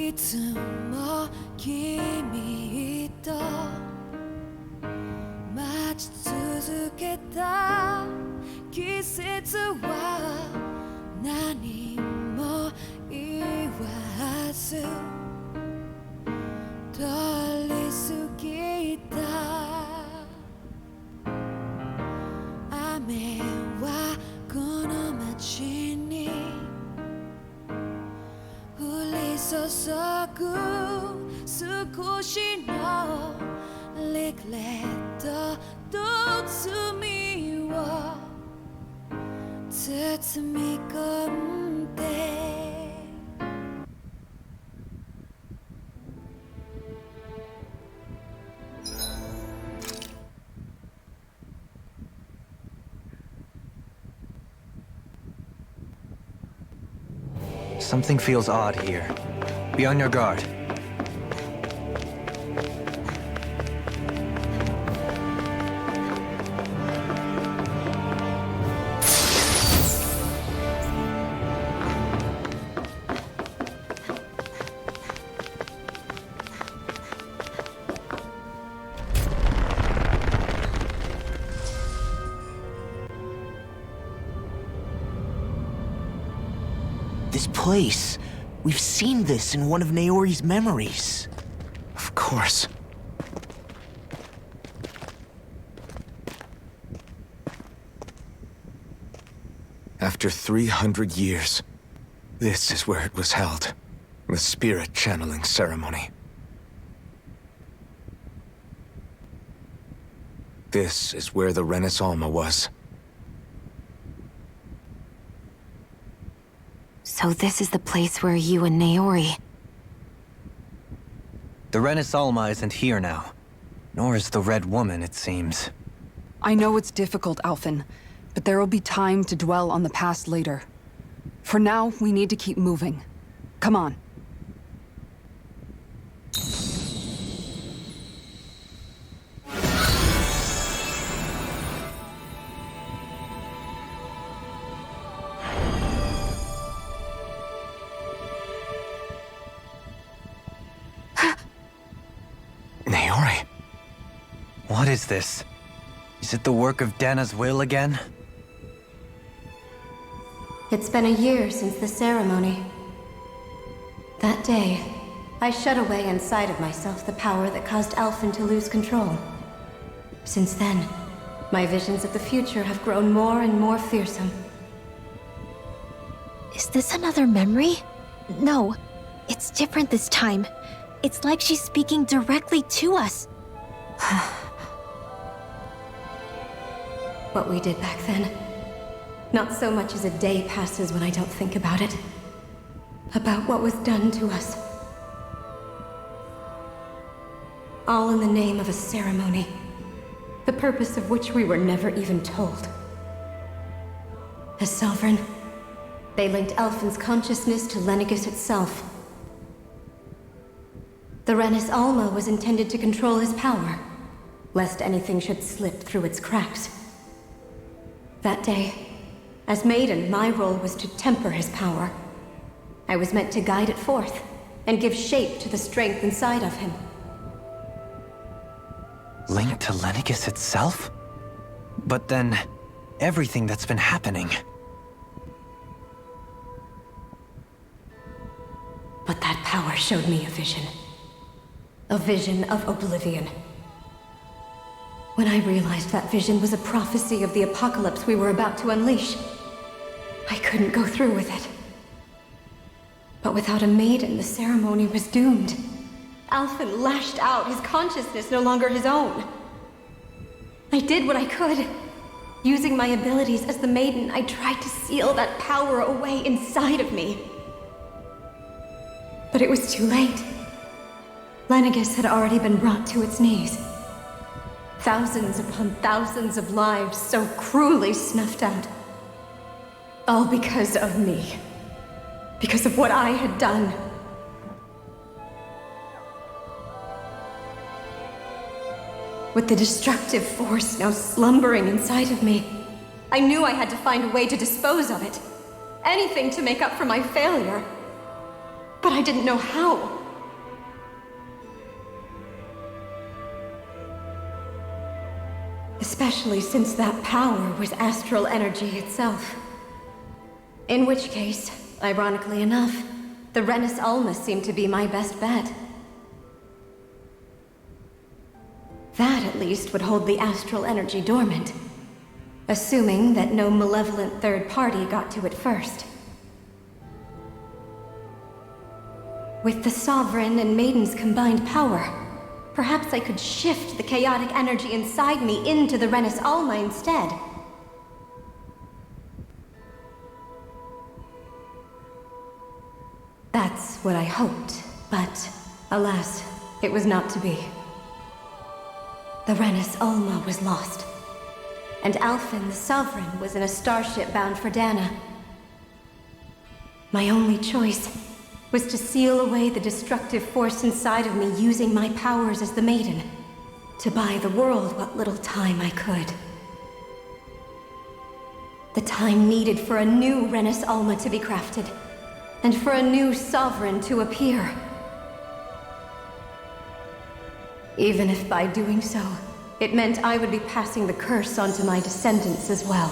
いつも君と待ち続けた季節は何も言わず通り過ぎた。雨はこの街に降り注ぐ少しのリグレットと罪を包み込んで。Something feels odd here. Be on your guard. This place. We've seen this in one of Naori's memories. Of course. After 300 years, this is where it was held. The spirit channeling ceremony. This is where the Renaissance was. So this is the place where you and Naori... The Renaissance isn't here now. Nor is the Red Woman, it seems. I know it's difficult, Alphen, but there will be time to dwell on the past later. For now, we need to keep moving. Come on. Naori? What is this? Is it the work of Dana's will again? It's been a year since the ceremony. That day, I shut away inside of myself the power that caused Alphen to lose control. Since then, my visions of the future have grown more and more fearsome. Is this another memory? No, it's different this time. It's like she's speaking directly to us. What we did back then. Not so much as a day passes when I don't think about it. About what was done to us. All in the name of a ceremony. The purpose of which we were never even told. As Sovereign, they linked Alphen's consciousness to Lenegis itself. The Renis Alma was intended to control his power, lest anything should slip through its cracks. That day, as Maiden, my role was to temper his power. I was meant to guide it forth, and give shape to the strength inside of him. Linked to Lenegis itself? But then, everything that's been happening... But that power showed me a vision. A vision of oblivion. When I realized that vision was a prophecy of the apocalypse we were about to unleash, I couldn't go through with it. But without a maiden, the ceremony was doomed. Alphen lashed out, his consciousness no longer his own. I did what I could. Using my abilities as the maiden, I tried to seal that power away inside of me. But it was too late. Lenegis had already been brought to its knees. Thousands upon thousands of lives so cruelly snuffed out. All because of me. Because of what I had done. With the destructive force now slumbering inside of me, I knew I had to find a way to dispose of it. Anything to make up for my failure. but I didn't know how. Especially since that power was astral energy itself. In which case, ironically enough, the Renis Alma seemed to be my best bet. That, at least, would hold the astral energy dormant. Assuming that no malevolent third party got to it first. With the Sovereign and Maiden's combined power, perhaps I could shift the chaotic energy inside me into the Renis Alma instead. That's what I hoped, but alas, it was not to be. The Renis Alma was lost, and Alphen the Sovereign was in a starship bound for Dana. My only choice was to seal away the destructive force inside of me using my powers as the Maiden, to buy the world what little time I could. The time needed for a new Renis Alma to be crafted, and for a new Sovereign to appear. Even if by doing so, it meant I would be passing the curse on to my descendants as well.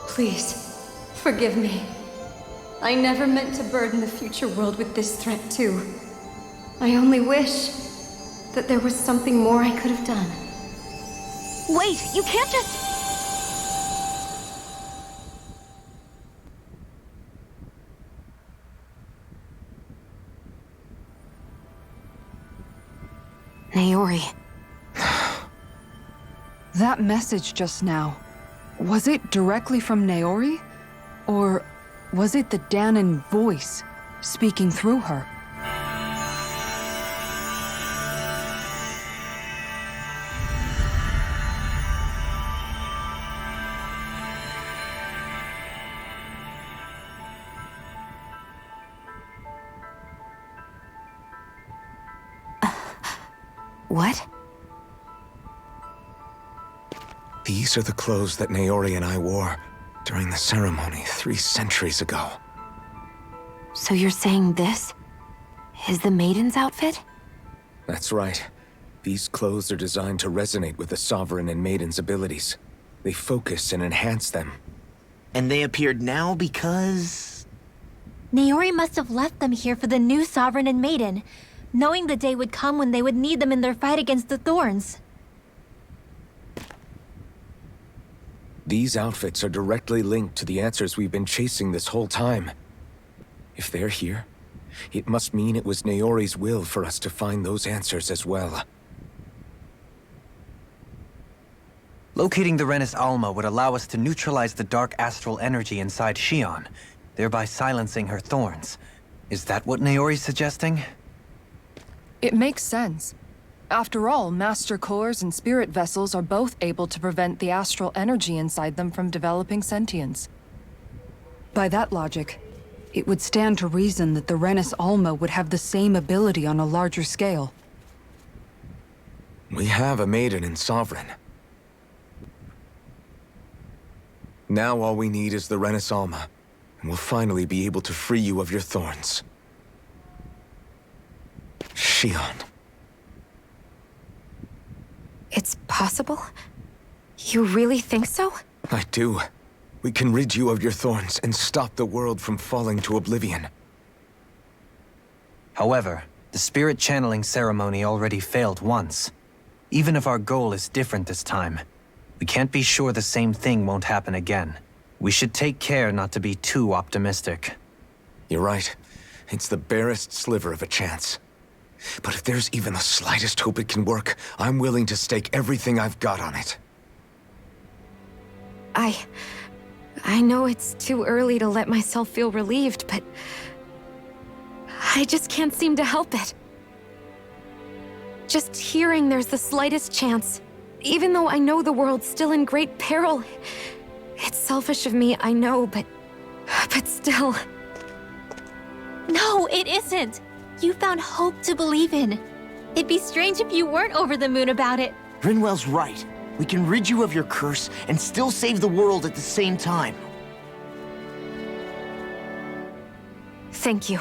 Please, forgive me. I never meant to burden the future world with this threat too. I only wish that there was something more I could have done. Wait, you can't just... Naori. That message just now, was it directly from Naori? Or was it the Danan voice speaking through her? What? These are the clothes that Naori and I wore during the ceremony 3 centuries ago. So you're saying this is the Maiden's outfit? That's right. These clothes are designed to resonate with the Sovereign and Maiden's abilities. They focus and enhance them. And they appeared now because... Naori must have left them here for the new Sovereign and Maiden, knowing the day would come when they would need them in their fight against the Thorns. These outfits are directly linked to the answers we've been chasing this whole time. If they're here, it must mean it was Naori's will for us to find those answers as well. Locating the Renis Alma would allow us to neutralize the dark astral energy inside Xion, thereby silencing her thorns. Is that what Naori's suggesting? It makes sense. After all, Master Cores and Spirit Vessels are both able to prevent the astral energy inside them from developing sentience. By that logic, it would stand to reason that the Renis Alma would have the same ability on a larger scale. We have a Maiden and Sovereign. Now all we need is the Renis Alma, and we'll finally be able to free you of your thorns. Xion. It's possible? You really think so? I do. We can rid you of your thorns and stop the world from falling to oblivion. However, the spirit channeling ceremony already failed once. Even if our goal is different this time, we can't be sure the same thing won't happen again. We should take care not to be too optimistic. You're right. It's the barest sliver of a chance. But if there's even the slightest hope it can work, I'm willing to stake everything I've got on it. I know it's too early to let myself feel relieved, but I just can't seem to help it. Just hearing there's the slightest chance, even though I know the world's still in great peril. It's selfish of me, I know, but still. No, it isn't. You found hope to believe in. It'd be strange if you weren't over the moon about it. Rinwell's right. We can rid you of your curse and still save the world at the same time. Thank you.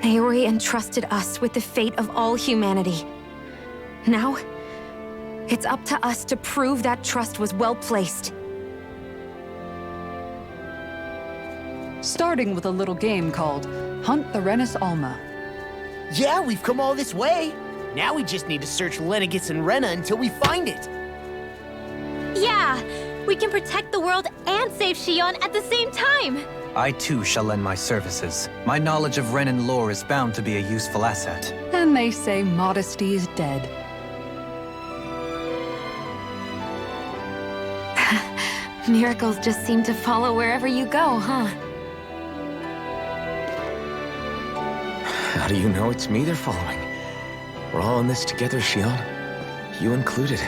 Naori entrusted us with the fate of all humanity. Now, it's up to us to prove that trust was well placed. Starting with a little game called Hunt the Renis Alma. Yeah, we've come all this way. Now we just need to search Lenegis and Rena until we find it. Yeah! We can protect the world and save Shion at the same time! I too shall lend my services. My knowledge of Renan lore is bound to be a useful asset. And they say modesty is dead. Miracles just seem to follow wherever you go, huh? How do you know it's me they're following? We're all in this together, Shion. You included.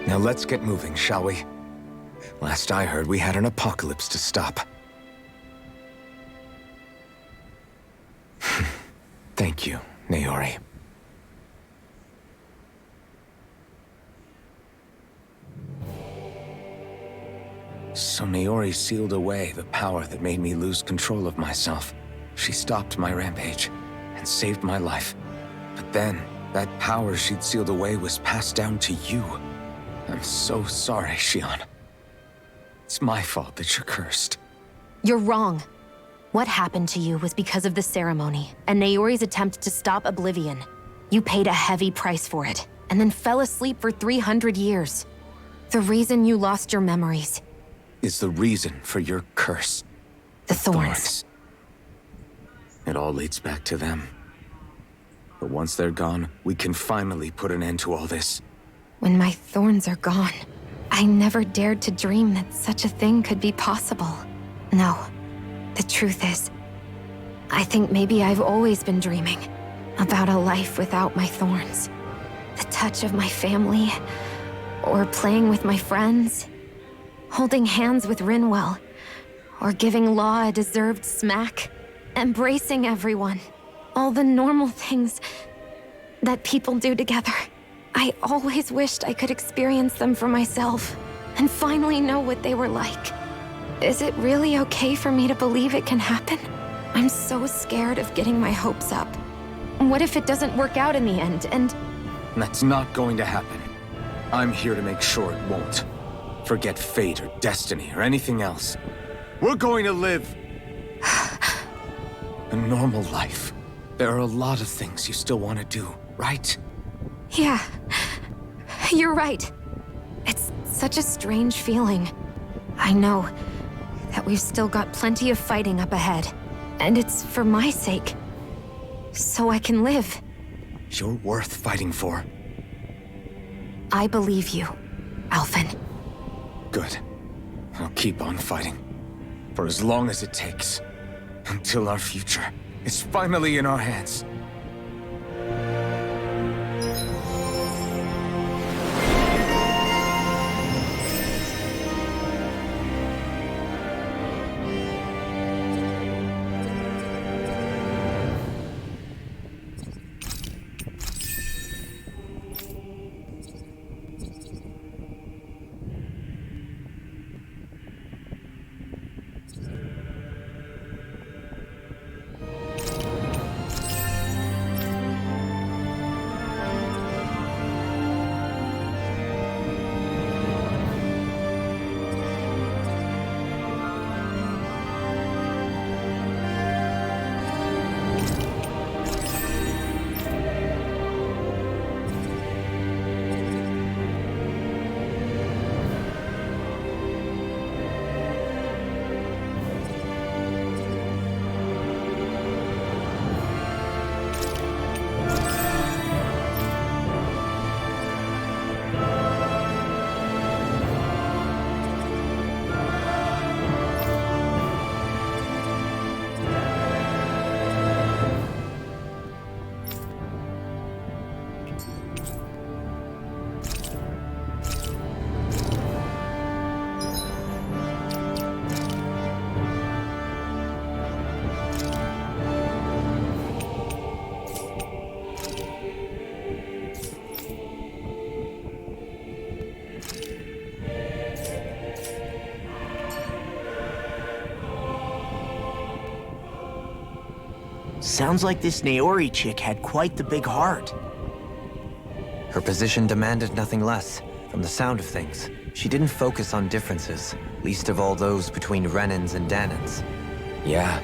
Now let's get moving, shall we? Last I heard, we had an apocalypse to stop. Thank you, Naori. So Naori sealed away the power that made me lose control of myself. She stopped my rampage and saved my life. But then, that power she'd sealed away was passed down to you. I'm so sorry, Shion. It's my fault that you're cursed. You're wrong. What happened to you was because of the ceremony, and Naori's attempt to stop Oblivion. You paid a heavy price for it, and then fell asleep for 300 years. The reason you lost your memories Is the reason for your curse. the thorns. It all leads back to them. But once they're gone, we can finally put an end to all this. When my thorns are gone, I never dared to dream that such a thing could be possible. No, the truth is, I think maybe I've always been dreaming about a life without my thorns. The touch of my family, or playing with my friends, holding hands with Rinwell, or giving Law a deserved smack, embracing everyone. All the normal things that people do together. I always wished I could experience them for myself, and finally know what they were like. Is it really okay for me to believe it can happen? I'm so scared of getting my hopes up. What if it doesn't work out in the end, and... That's not going to happen. I'm here to make sure it won't. Forget fate or destiny or anything else. We're going to live a normal life. There are a lot of things you still want to do, right? Yeah, you're right. It's such a strange feeling. I know that we've still got plenty of fighting up ahead, and it's for my sake, so I can live. You're worth fighting for. I believe you, Alphen. Good. I'll keep on fighting. For as long as it takes. Until our future is finally in our hands. Sounds like this Naori chick had quite the big heart. Her position demanded nothing less. From the sound of things, she didn't focus on differences, least of all those between Renans and Danans. Yeah.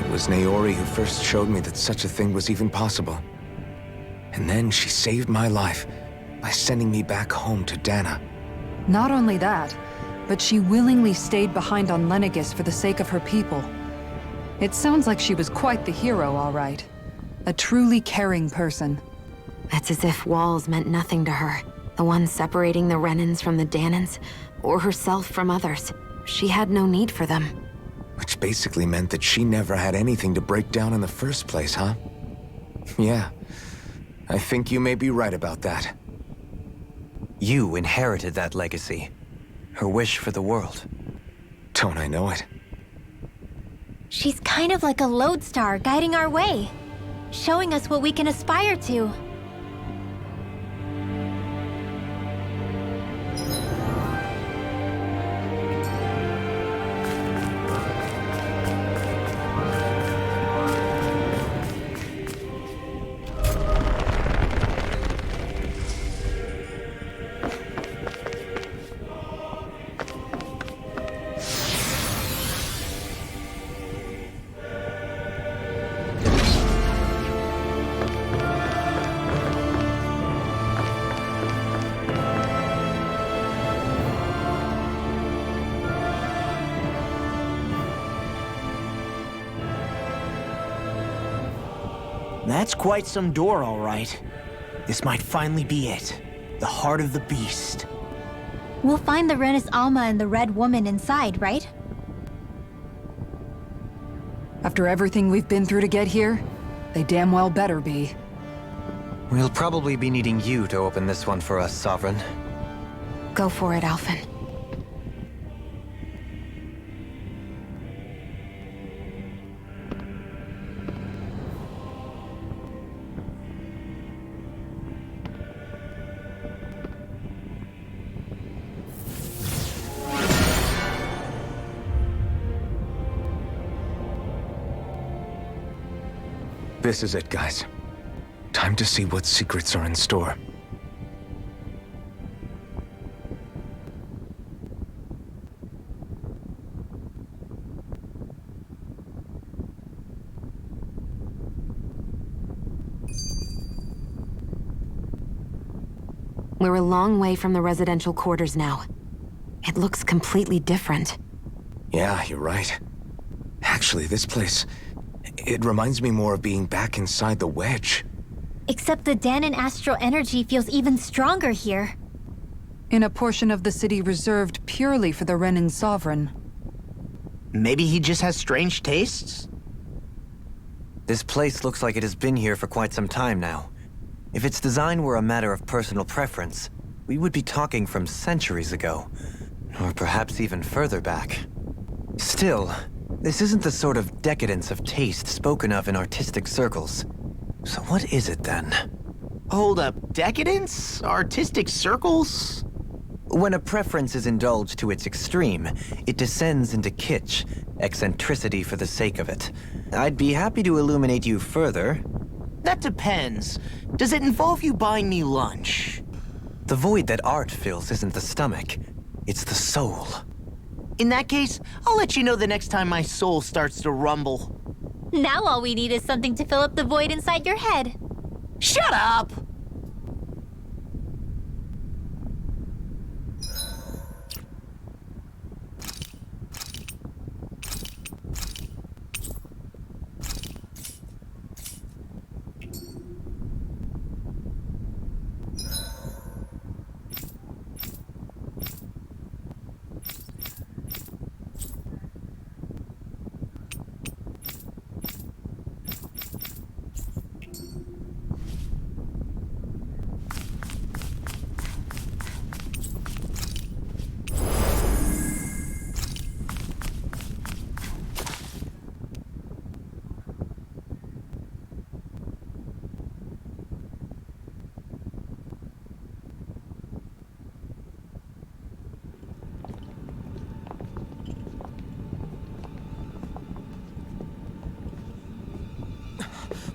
It was Naori who first showed me that such a thing was even possible. And then she saved my life by sending me back home to Dana. Not only that, but she willingly stayed behind on Lenegis for the sake of her people. It sounds like she was quite the hero, all right. A truly caring person. It's as if walls meant nothing to her. The ones separating the Renans from the Danans, or herself from others. She had no need for them. Which basically meant that she never had anything to break down in the first place, huh? Yeah. I think you may be right about that. You inherited that legacy. Her wish for the world. Don't I know it? She's kind of like a lodestar guiding our way, showing us what we can aspire to. That's quite some door, all right. This might finally be it. The heart of the beast. We'll find the Renis Alma and the Red Woman inside, right? After everything we've been through to get here, they damn well better be. We'll probably be needing you to open this one for us, Sovereign. Go for it, Alphen. This is it, guys. Time to see what secrets are in store. We're a long way from the residential quarters now. It looks completely different. Yeah, you're right. Actually, this place... it reminds me more of being back inside the Wedge. Except the Danan astral energy feels even stronger here. In a portion of the city reserved purely for the Renan Sovereign. Maybe he just has strange tastes? This place looks like it has been here for quite some time now. If its design were a matter of personal preference, we would be talking from centuries ago. Or perhaps even further back. Still, this isn't the sort of decadence of taste spoken of in artistic circles. So what is it then? Hold up, decadence? Artistic circles? When a preference is indulged to its extreme, it descends into kitsch, eccentricity for the sake of it. I'd be happy to illuminate you further. That depends. Does it involve you buying me lunch? The void that art fills isn't the stomach, it's the soul. In that case, I'll let you know the next time my soul starts to rumble. Now all we need is something to fill up the void inside your head. Shut up!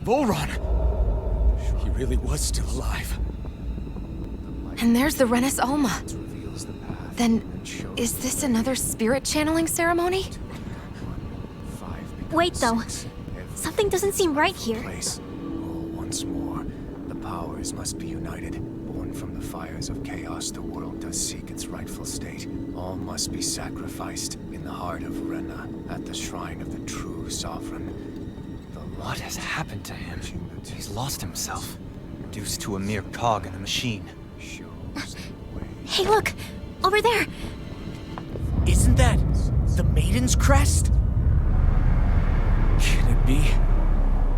bull run. He really was still alive. And there's the Renis Alma. Then, is this another spirit channeling ceremony? Wait, though. Something doesn't seem right here. Once more, the powers must be united. Born from the fires of chaos, the world does seek its rightful state. All must be sacrificed in the heart of Rena, at the shrine of the true sovereign. What has happened to him? He's lost himself, reduced to a mere cog in a machine. Hey, look! Over there! Isn't that the Maiden's crest? Can it be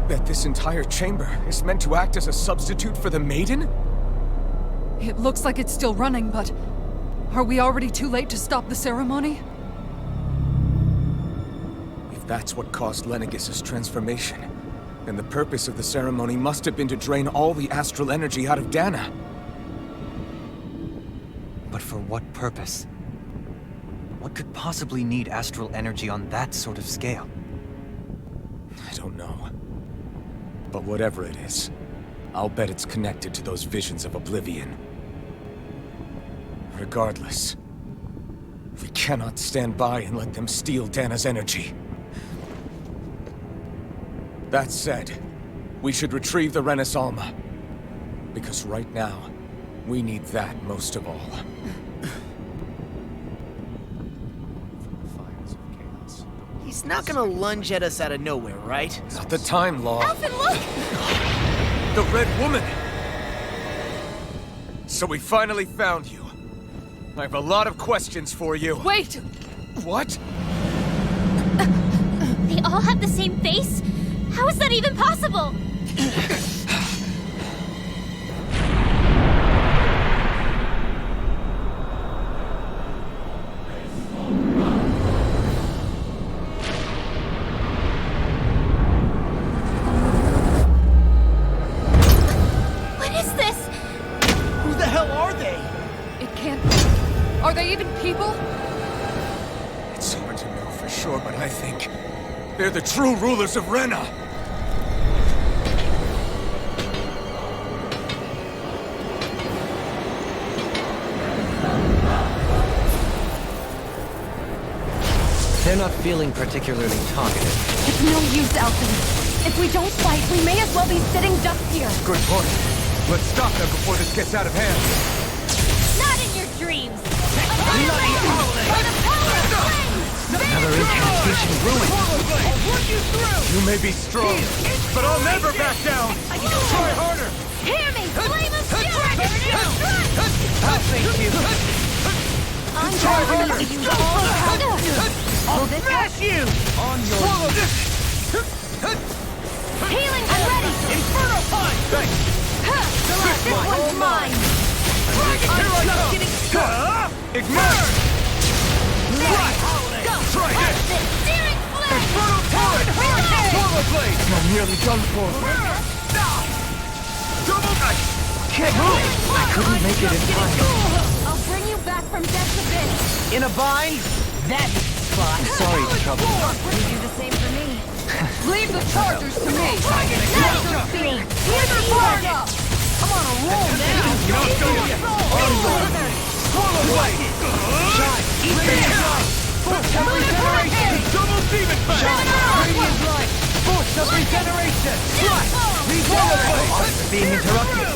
that this entire chamber is meant to act as a substitute for the Maiden? It looks like it's still running, but... are we already too late to stop the ceremony? If that's what caused Lenegis' transformation, then the purpose of the ceremony must have been to drain all the astral energy out of Dana. But for what purpose? What could possibly need astral energy on that sort of scale? I don't know. But whatever it is, I'll bet it's connected to those visions of oblivion. Regardless, we cannot stand by and let them steal Dana's energy. That said, we should retrieve the Renis Alma. Because right now, we need that most of all. He's not gonna lunge at us out of nowhere, right? Not the time, Law. Alphen, look! The Red Woman! So we finally found you. I have a lot of questions for you. Wait! What? They all have the same face? How is that even possible? What is this? Who the hell are they? It can't... are they even people? It's hard to know for sure, but I think they're the true rulers of Rena. They're not feeling particularly talkative. It's no use, Alphen. If we don't fight, we may as well be sitting ducks here. Good point. Let's stop them before this gets out of hand. Not in your dreams! By the power of flame! Another incantation ruined. I'll work you through! You may be strong, but I'll never back down. Try harder. Hear me! Flame of fury! I'll face you! I'm going to use all the power! I'll smash you! On your... Healing, I'm ready! Inferno punch! Thanks. This one's mine! I'm just getting started! Ignite! Go! Try this! Searing flame! Inferno punch! Swallow blade! I'm nearly done for. Double knife! Can't move! I couldn't make it in time. I'll bring you back from death's abyss! In a bind? That's the spot. Sorry to trouble you. You do the same for me. Leave the chargers to me! Natural speed! Here's your target! I'm on a roll now! You know what's going on? Swallow blade! Shine! Eat the Force of regeneration! Double demon back! Radiant light! Force of regeneration! Arts being interrupted.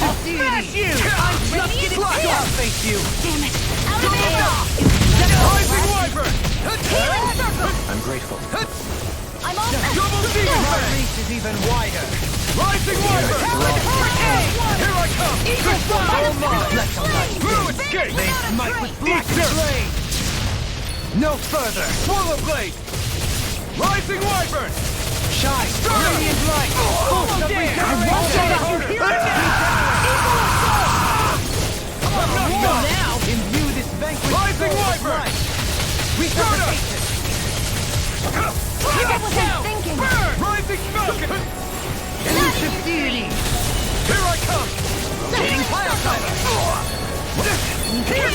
I'll smash you! I'm just getting started! I'll face you! Rising Wyvern! I'm grateful. I'm all set! Double demon My back! reach is even wider! Rising Wyvern! Here I come! Oh my! Let the light Blue escape! They smite with black Eat dirt. blade! No further! Swallow blade! Rising Wyvern! Shine! Radiant light! Force of regeneration! Now, imbue this vanquished Rising soul with Wyvern! light! Resuscitation! What was I thinking? Rising Falcon! Elusive deity! Here I come! Getting pile driver!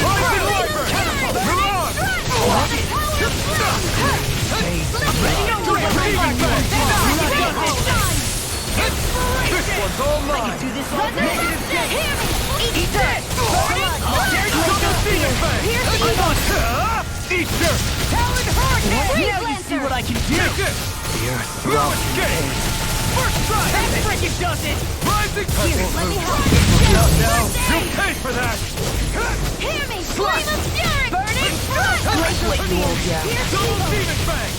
Rising Wyvern! Milan! Ready on the way! one's all mine! Do this all day. Eat this! Eat dirt! Talon Hurricane! Now you see what I can do. Take it! The earth No escape! First strike! That frickin' does it! Rising Let me help you! You pay for that! Hear me! Flame of Fury! Burning Front! Let me all down. Double demon fang!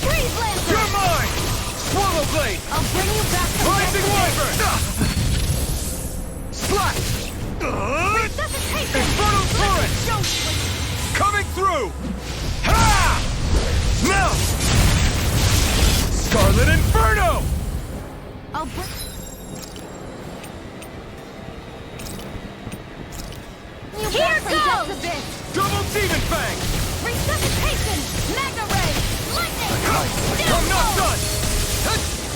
Freeze Lancer! You're mine! Swallow blade! I'll bring you back to Rising wyvern! Slash! resuscitation! Infernal torrent! Coming through! Ha! Now! Scarlet Inferno! I'll bring... Here goes! Double demon fang! Resuscitation! Mega Ray! Lightning! I'm not done!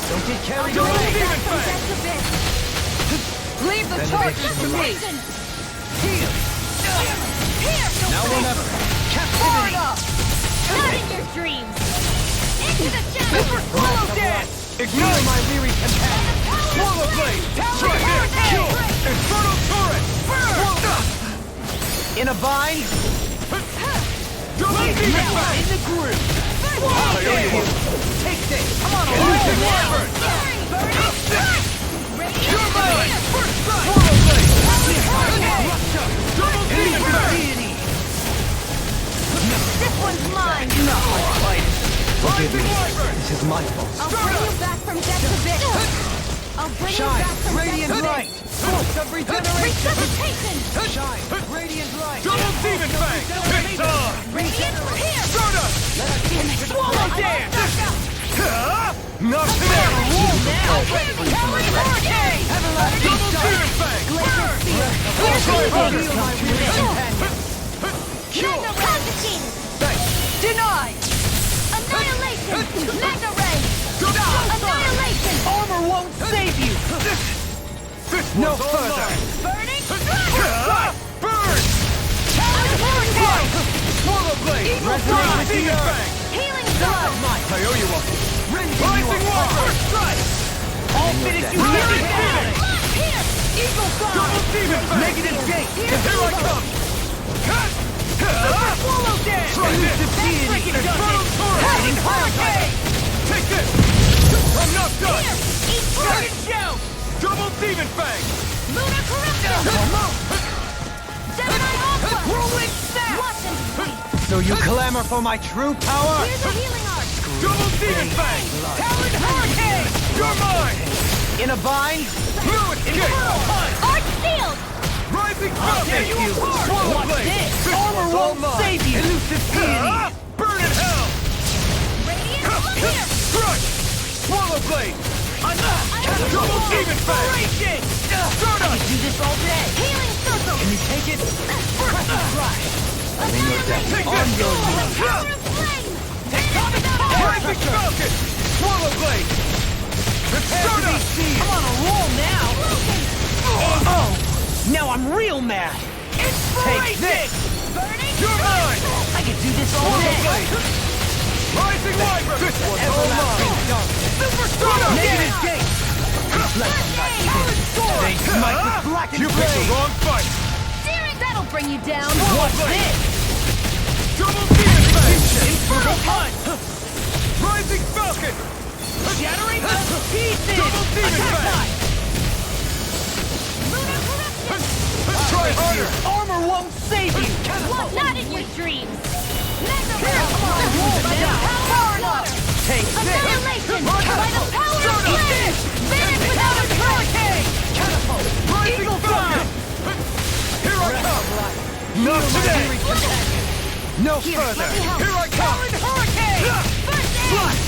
Don't get carried Double away. demon fang! Leave the charges to me! Here! Now or never. Far Captivity. enough! Not in your dreams! Into the shadows! Swallow dance! Ignite my weary companion! Swallow blade! Strike him! Kill! Infernal torrent! In a bind. Double demon fang! In the groove. Swallow dance! Take this. Come on, Illusion wyvern! You're mine! First strike! Swallow blade! Double demon fang! This one's mine! Rising wyvern! This is my fault. I'll bring you back from death to bit! I'll bring you Shine. back from Radiant death to light. bit! Force of regeneration. Resuscitation! Shine. Radiant light. Double demon fang! It's on! Radiant here! Stardust! Swallow dance! Not today! Talon Hurricane! Double demon fang! Burn! Mega Ray! Denied! Annihilation! Mega Ray! Annihilation! Armor won't save you. No further. Burning Burn! Talon Hurricane! Swallow blade! Double demon fang! Healing Circle! I owe you one! Rising wyvern! Strike! All fitted to Rising healing. phoenix! Here! Eagle Fire! Double demon fang! Negative gate. Here I come! Swallow dance. Try this! Infernal torrent! Hiding hurricane. Take this! I'm not done! Eat Burn! Shout. Double demon fang! Lunar Corruption! Gemini Alpha! Whirlwind snap. Watch and wait! So you clamor for my true power? Here's a healing arc! Double demon fang! Talon hurricane. You're mine! In a bind. No escape! Arch Shield! Rising falcon! Swallow Watch blade! this. This Armor one's all won't mine! save you. Elusive deity. Burn in hell! Radiant here! Crush! Swallow blade! Double demon fang! Stardust! Do this all day. Healing Circle! Can you take it? First strike. Take On this! your Power of Flame! Rising falcon! Swallow blade! Stardust! I'm on a roll now. Oh, now I'm real mad. Take this. Burning You're mine! I can do this all Swallow day. blade! Rising wyvern! This one's all Everlasting mine! darkness. Super Stardust! Negative gate. They smite with blackened You picked the blade. wrong fight! Steering! That'll bring you down! What's this? Double demon fang! Infernal punch. Rising falcon! Shattering the pieces. Double demon fang! Lunar Corruption! Try harder! Armor won't save you. What? Not in your dreams! Mega Ray! roll By the now. power of water! Take Annihilation! By the power of flame! Finish without a hurricane! Catapult. Rising Eagle falcon! fire. Here I come! Not today! No further. Here I come! Hurricane. First aid!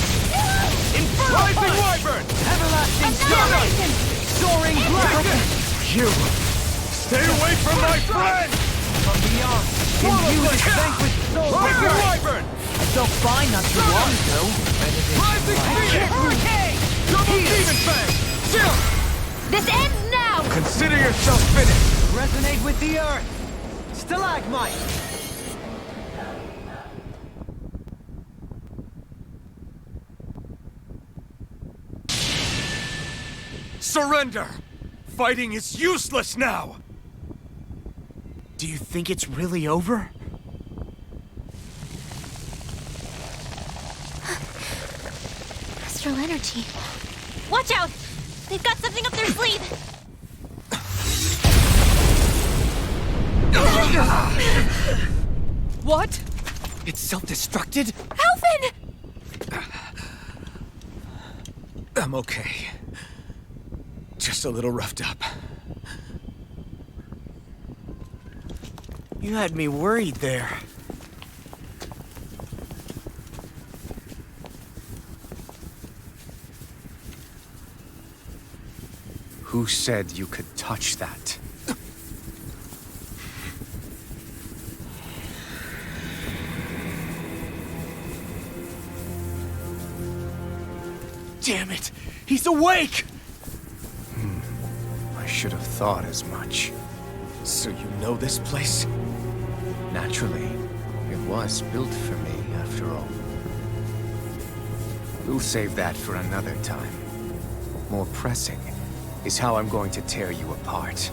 Infernal Rising punch. wyvern! Everlasting Annihilation! soaring black. You! Stay away from my friend! From beyond. Swallow Imbued blade! with vanquished soul. Rising wyvern! I felt fine not too long ago. Rising phoenix! Hurricane. Double demon fang! Jump! This ends now! Consider yourself finished! Resonate with the earth. Stalagmite. Surrender! Fighting is useless now! Do you think it's really over? Astral energy. Watch out! They've got something up their sleeve! What? It's self-destructed? Alvin! I'm okay. Just a little roughed up. You had me worried there. Who said you could touch that? Damn it! He's awake! I should have thought as much. So you know this place? Naturally, it was built for me, after all. We'll save that for another time. More pressing is how I'm going to tear you apart.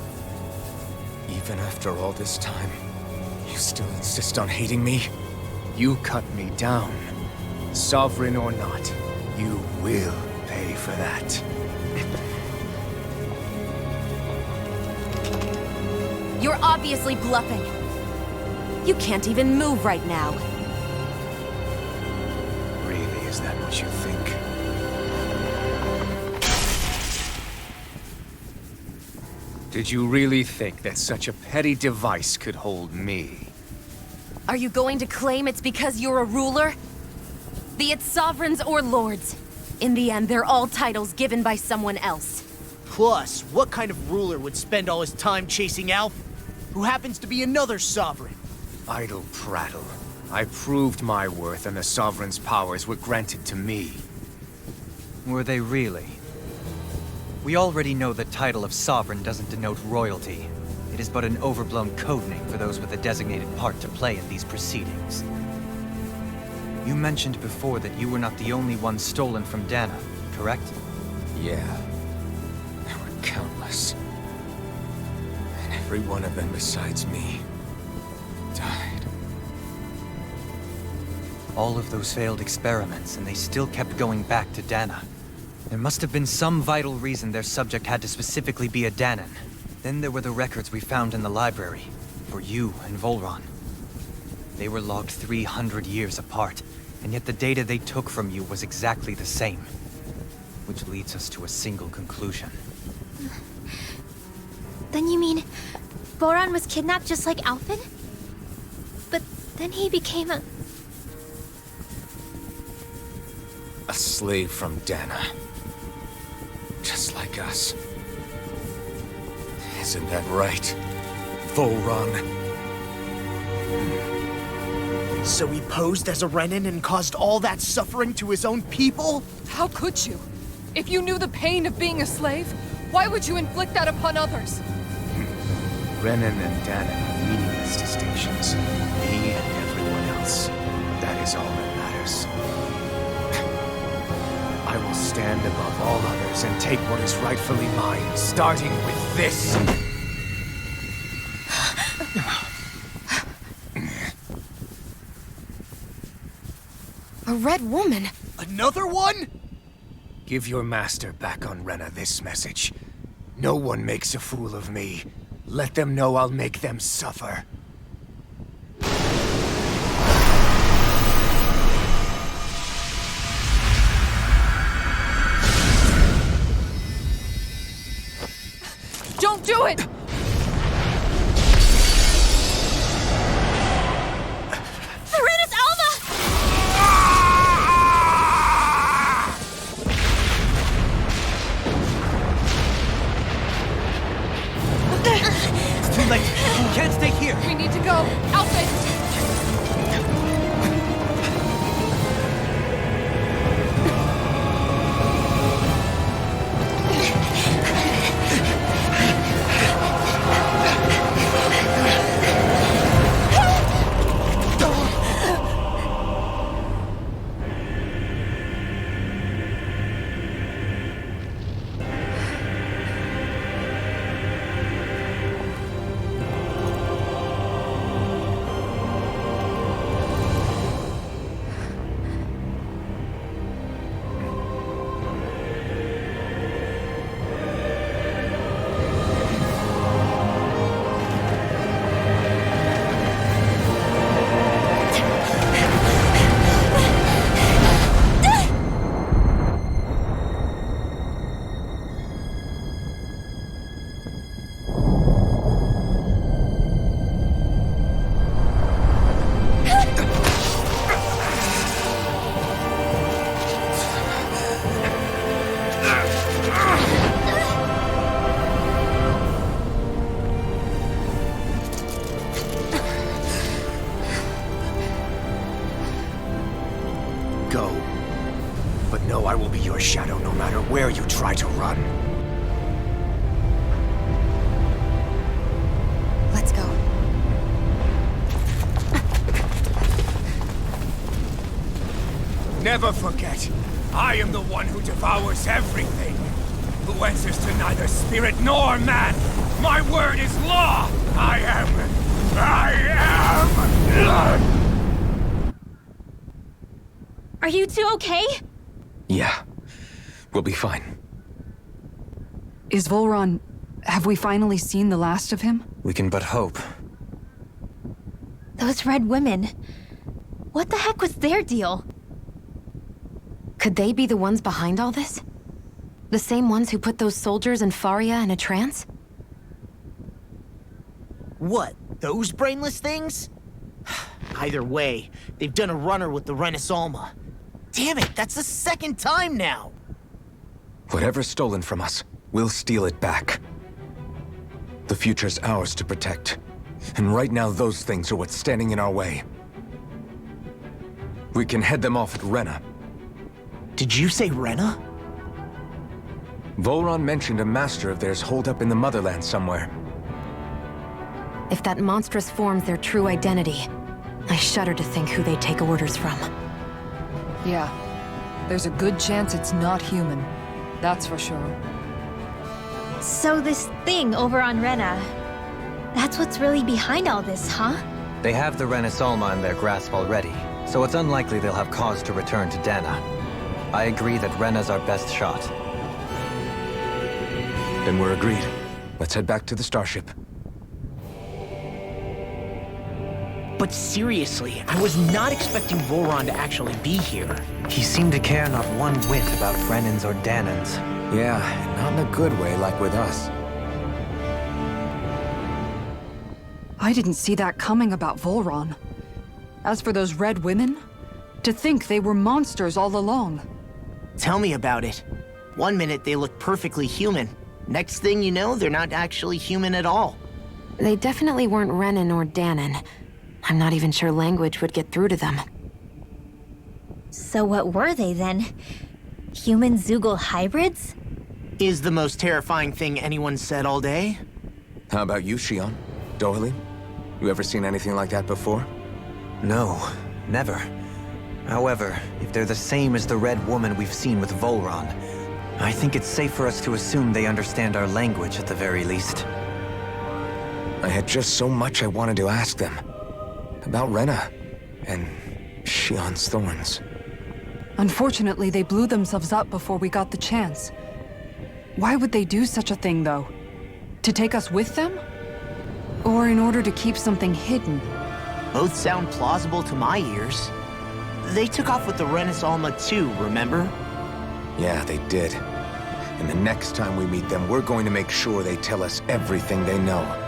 Even after all this time, you still insist on hating me? You cut me down. Sovereign or not, you will pay for that. You're obviously bluffing. You can't even move right now. Really, is that what you think? Did you really think that such a petty device could hold me? Are you going to claim it's because you're a ruler? Be it sovereigns or lords. In the end, they're all titles given by someone else. Plus, what kind of ruler would spend all his time chasing Alf, who happens to be another sovereign? Idle prattle. I proved my worth and the Sovereign's powers were granted to me. Were they really? We already know the title of Sovereign doesn't denote royalty. It is but an overblown codename for those with a designated part to play in these proceedings. You mentioned before that you were not the only one stolen from Dana, correct? Yeah. There were countless. And every one of them besides me died. All of those failed experiments, and they still kept going back to Dana. There must have been some vital reason their subject had to specifically be a Danan. Then there were the records we found in the library, for you and Volron. They were logged 300 years apart, and yet the data they took from you was exactly the same. Which leads us to a single conclusion. Then you mean Boron was kidnapped just like Alphen? But then he became a slave from Dana. Just like us. Isn't that right, Volron? So he posed as a Renan and caused all that suffering to his own people? How could you? If you knew the pain of being a slave, why would you inflict that upon others? Renan and Dana are meaningless distinctions. Me and everyone else. That is all that matters. I will stand above all others and take what is rightfully mine, starting with this. A red woman? Another one? Give your master back on Rena this message. No one makes a fool of me. Let them know I'll make them suffer. Don't do it! Serenus Alma! It's too late! You can't stay here! We need to go! Alfred! dare you try to run? Let's go. Never forget, I am the one who devours everything. Who answers to neither spirit nor man. My word is law! I am... Are you two okay? Yeah, we'll be fine. Is Volron... have we finally seen the last of him? We can but hope. Those red women. What the heck was their deal? Could they be the ones behind all this? The same ones who put those soldiers in Faria in a trance? What, those brainless things? Either way, they've done a runner with the Renaissance. Damn it, that's the second time now! Whatever's stolen from us, we'll steal it back. The future's ours to protect. And right now those things are what's standing in our way. We can head them off at Rena. Did you say Rena? Volron mentioned a master of theirs holed up in the motherland somewhere. If that monstrous form's their true identity, I shudder to think who they take orders from. Yeah. There's a good chance it's not human. That's for sure. So this thing over on Rena, that's what's really behind all this, huh? They have the Renaissance in their grasp already, so it's unlikely they'll have cause to return to Dana. I agree that Rena's our best shot. Then we're agreed. Let's head back to the starship. But seriously, I was not expecting Volron to actually be here. He seemed to care not one whit about Brennans or Danans. Yeah, not in a good way like with us. I didn't see that coming about Volron. As for those red women, to think they were monsters all along. Tell me about it. One minute they look perfectly human. Next thing you know, they're not actually human at all. They definitely weren't Renan or Danan. I'm not even sure language would get through to them. So what were they then? Human Zoogle hybrids? Is the most terrifying thing anyone said all day? How about you, Shion? Dohalim? You ever seen anything like that before? No, never. However, if they're the same as the Red Woman we've seen with Volron, I think it's safe for us to assume they understand our language at the very least. I had just so much I wanted to ask them. About Rena, and Shion's thorns. Unfortunately, they blew themselves up before we got the chance. Why would they do such a thing, though? To take us with them? Or in order to keep something hidden? Both sound plausible to my ears. They took off with the Renaissance too, remember? Yeah, they did. And the next time we meet them, we're going to make sure they tell us everything they know.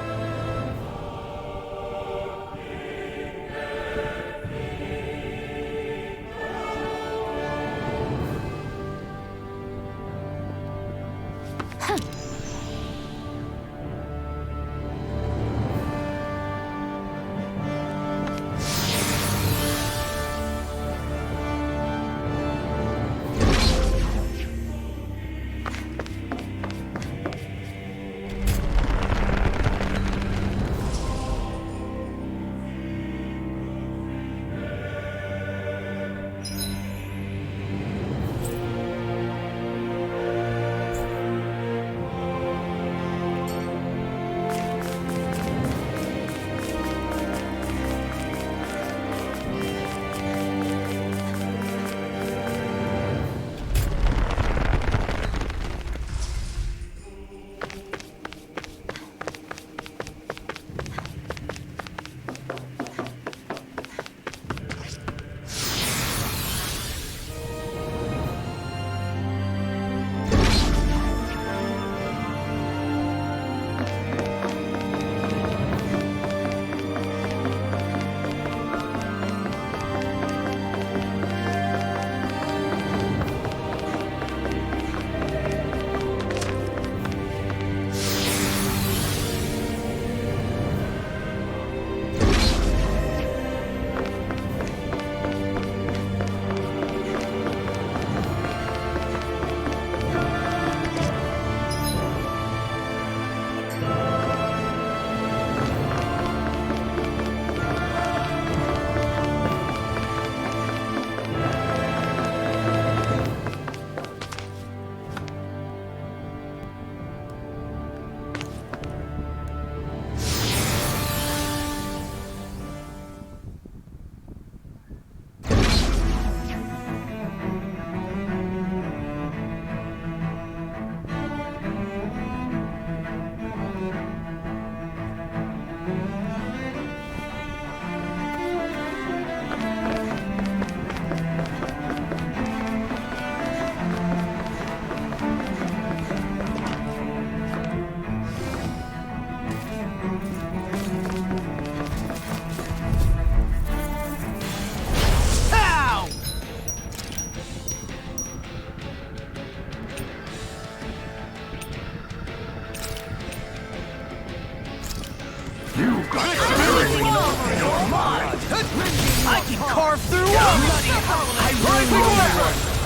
can carve through them! I really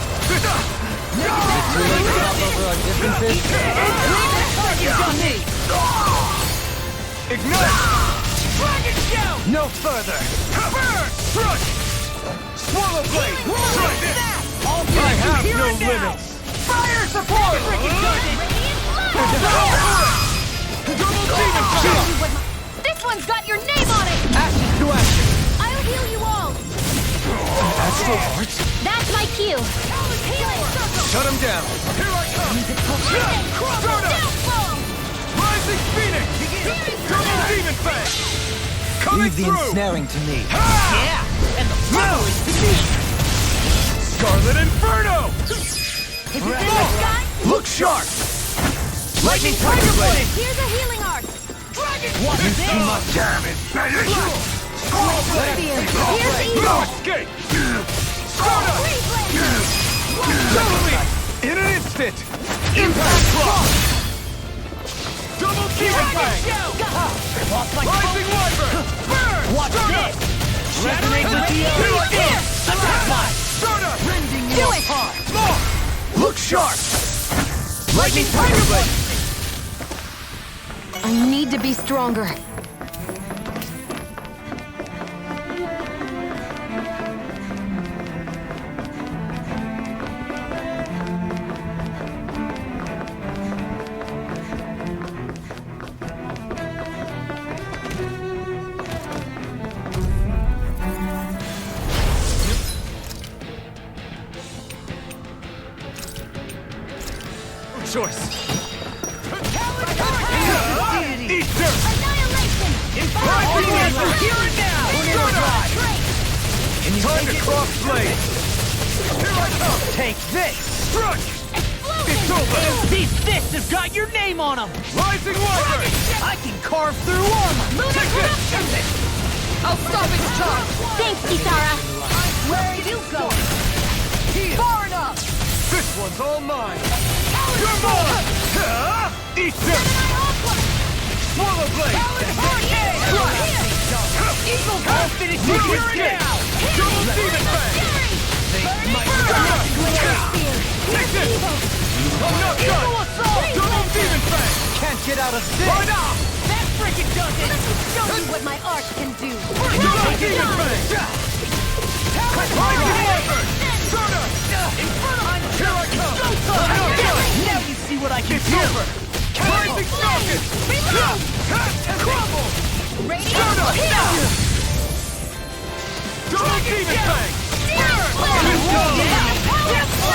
Ignite! Dragon Shout! No further! Burn! Crush! Swallow blade! Strike it! I have no limits! Fire support! Double demon shot! This one's got your name on it! Action to action! I'll heal you all! Astral Heart? That's my cue! Healing circle! Shut him down! Here I come! Downfall! Rising Phoenix! Double demon fang! Coming Leave the through! ensnaring to me. Yeah! And the power is to me! Scarlet Inferno! Is it in the sky? Look sharp! Lightning Tiger Blade! Here's a healing arc! What is Too much damage, baby! Squall blade! Here's No evil! escape! Stardust! Free blade! Double me! In an instant! Impact block! Double demon fang! Lost my Rising Wyvern! Burn! Watch this! Resonate with the Here I come! Attack mine! Stardust! Rending Do your it! heart! Look sharp! Lightning Tiger Blade! I need to be stronger. Choice! Easter! Annihilation! Rising Wyvern! Here and now! Time to cross blade! Here I come! Take this! Struck! It's over! These fists have got your name on them! Rising Wyvern! I can carve through armor! Take this! I'll stop its charge! Thanks, Kisara! Where are you going? Far enough! This one's all mine! You're mine! Easter! Swallow blade! Eagle Ball finishes No here and escape! now! Double demon fang! Take this! I'm not done! Double demon fang! Can't get out of this! Right off! That frickin' does it! Show you what my art can do! Double demon fang! Rising Wyvern! Soda! Here I come! I'm not done! Now you see what I can It's do! over! Rising Falcon! Crumble! Soda! Double demon fang!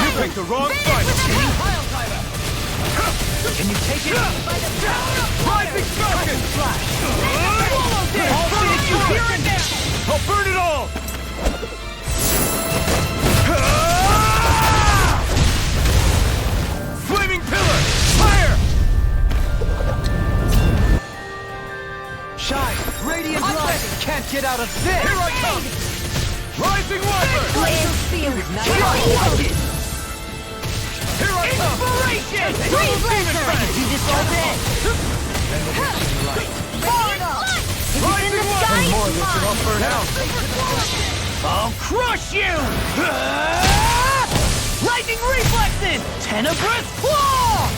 You picked the wrong fight! Can you take it? Rising Falcon! I'll finish you here and now! I'll burn it all! Flaming pillar! Fire! Shine! Radiant light! Can't get out of this! Here I come! Rising Wyvern! Here I come! Inspiration! Double demon fang! Do this all day! Rising Wyvern! More of this and I'll burn out! I'll crush you! Lightning reflexes! Tenebrous claw!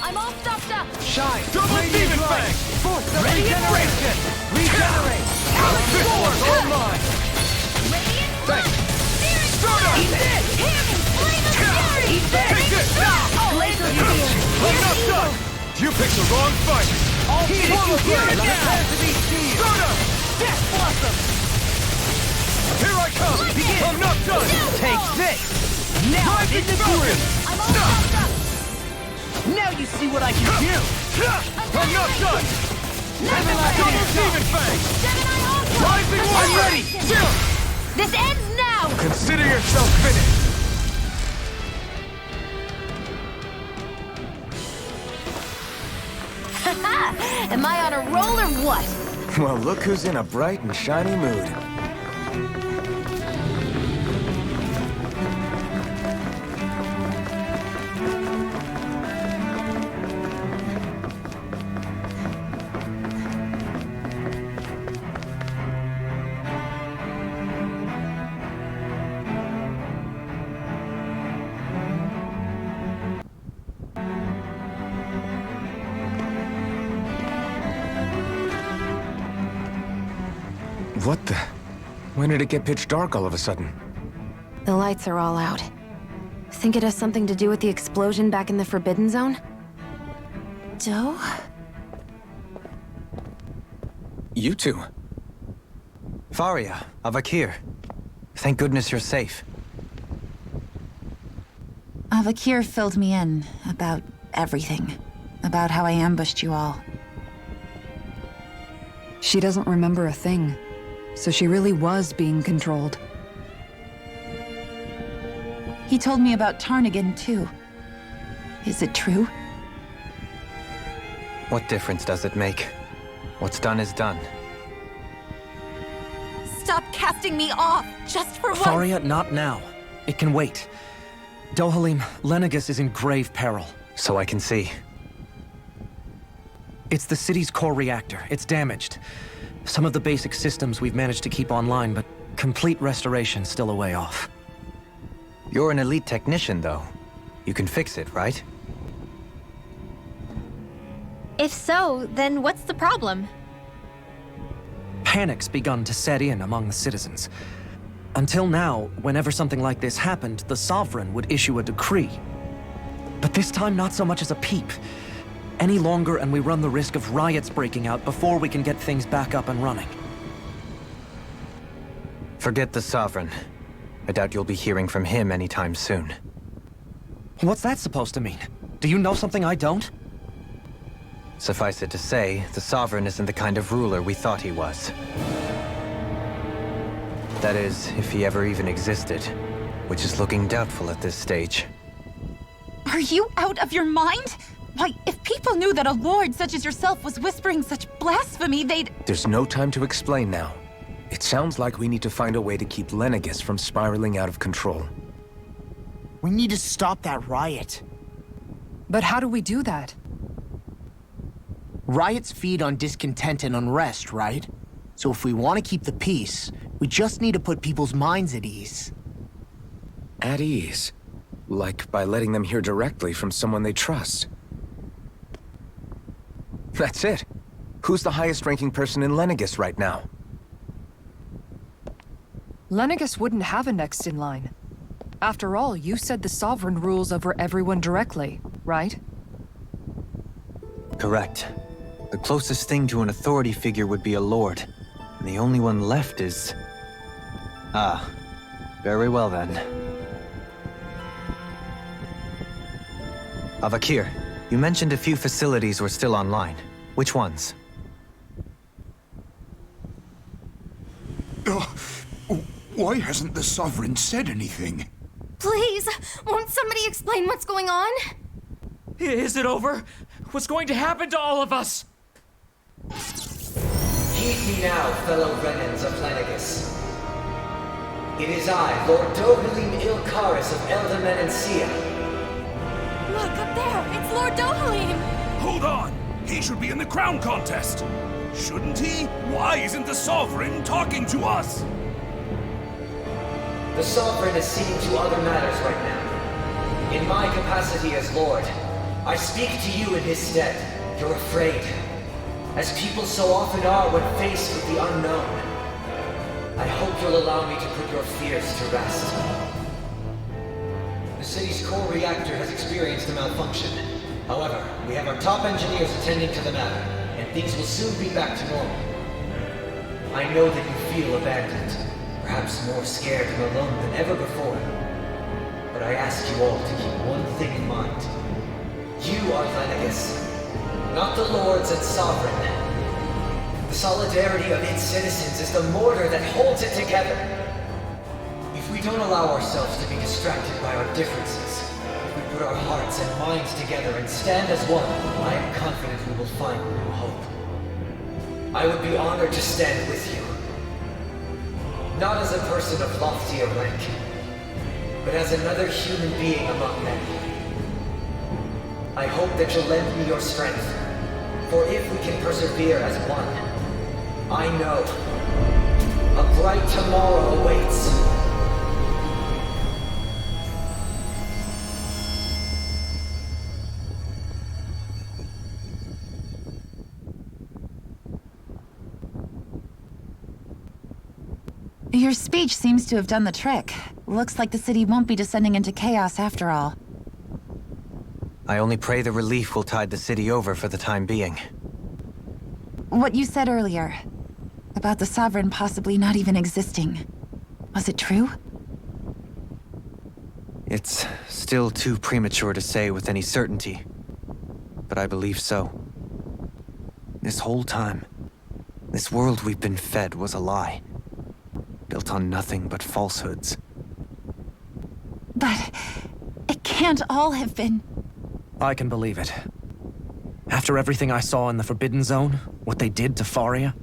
I'm all stuffed up! Shine! Double demon fang! Force of regeneration! Regenerate! This one's all mine! Thanks! Stardust! Eat this! Eat this! Take this! Laser field! I'm not done! You picked the wrong fight! I'll finish you here and now! Prepare to be seen! Stardust! Death Blossom! Here I come! I'm not done! Take this! Now I'm in the groove! I'm all stuffed up! Now you see what I can do! I'm not done! Double demon fang! Rising I'm Wyvern! ready! This ends now! Consider yourself finished! Am I on a roll or what? Well, look who's in a bright and shiny mood. What the? When did it get pitch dark all of a sudden? The lights are all out. Think it has something to do with the explosion back in the Forbidden Zone? Doe? You two. Faria, Avakir. Thank goodness you're safe. Avakir filled me in about everything. About how I ambushed you all. She doesn't remember a thing, so she really was being controlled. He told me about Tarnigan, too. Is it true? What difference does it make? What's done is done. Stop casting me off, just for once! Faria, not now. It can wait. Dohalim, Lenegus is in grave peril. So I can see. It's the city's core reactor. It's damaged. Some of the basic systems we've managed to keep online, but complete restoration's still a way off. You're an elite technician, though. You can fix it, right? If so, then what's the problem? Panic's begun to set in among the citizens. Until now, whenever something like this happened, the Sovereign would issue a decree. But this time, not so much as a peep. Any longer, and we run the risk of riots breaking out before we can get things back up and running. Forget the Sovereign. I doubt you'll be hearing from him anytime soon. What's that supposed to mean? Do you know something I don't? Suffice it to say, the Sovereign isn't the kind of ruler we thought he was. That is, if he ever even existed, which is looking doubtful at this stage. Are you out of your mind? Why, if people knew that a lord such as yourself was whispering such blasphemy, they'd— There's no time to explain now. It sounds like we need to find a way to keep Lenegus from spiraling out of control. We need to stop that riot. But how do we do that? Riots feed on discontent and unrest, right? So if we want to keep the peace, we just need to put people's minds at ease. At ease? Like by letting them hear directly from someone they trust. That's it. Who's the highest-ranking person in Lenegus right now? Lenegus wouldn't have a next in line. After all, you said the Sovereign rules over everyone directly, right? Correct. The closest thing to an authority figure would be a lord. And the only one left is... Ah. Very well then. Avakir, you mentioned a few facilities were still online. Which ones? Why hasn't the Sovereign said anything? Please, won't somebody explain what's going on? Is it over? What's going to happen to all of us? Heed me now, fellow Renans of Lenegus. It is I, Lord Dohalim Ilkaris of Eldaman and Sia. Look, up there! It's Lord Dohalim! Hold on! He should be in the crown contest! Shouldn't he? Why isn't the Sovereign talking to us? The Sovereign is seeing to other matters right now. In my capacity as Lord, I speak to you in his stead. You're afraid. As people so often are when faced with the unknown. I hope you'll allow me to put your fears to rest. The city's core reactor has experienced a malfunction. However, we have our top engineers attending to the matter, and things will soon be back to normal. I know that you feel abandoned, perhaps more scared and alone than ever before. But I ask you all to keep one thing in mind. You are Lenegus, not the Lords and Sovereign. The solidarity of its citizens is the mortar that holds it together. If we don't allow ourselves to be distracted by our differences, if we put our hearts and minds together and stand as one, I am confident we will find new hope. I would be honored to stand with you. Not as a person of loftier rank, but as another human being among many. I hope that you'll lend me your strength, for if we can persevere as one, I know a bright tomorrow awaits. Your speech seems to have done the trick. Looks like the city won't be descending into chaos after all. I only pray the relief will tide the city over for the time being. What you said earlier, about the Sovereign possibly not even existing, was it true? It's still too premature to say with any certainty, but I believe so. This whole time, this world we've been fed was a lie, built on nothing but falsehoods. But it can't all have been... I can believe it. After everything I saw in the Forbidden Zone, what they did to Faria,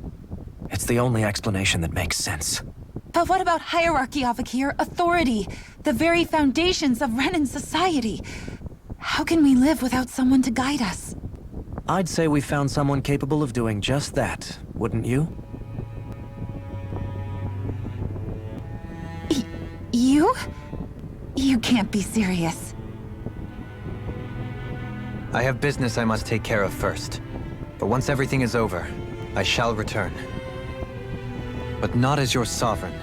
it's the only explanation that makes sense. But what about hierarchy, Avakir? Authority? The very foundations of Renan society? How can we live without someone to guide us? I'd say we found someone capable of doing just that, wouldn't you? You? You can't be serious. I have business I must take care of first. But once everything is over, I shall return. But not as your sovereign,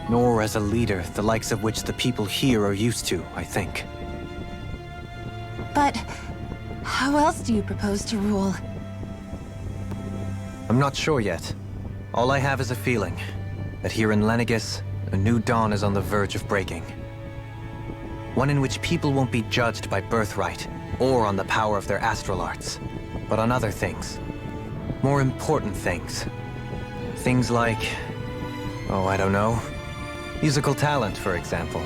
nor as a leader the likes of which the people here are used to, I think. But how else do you propose to rule? I'm not sure yet. All I have is a feeling that here in Lenegis, a new dawn is on the verge of breaking. One in which people won't be judged by birthright or on the power of their astral arts, but on other things. More important things. Things like, oh, I don't know, musical talent, for example.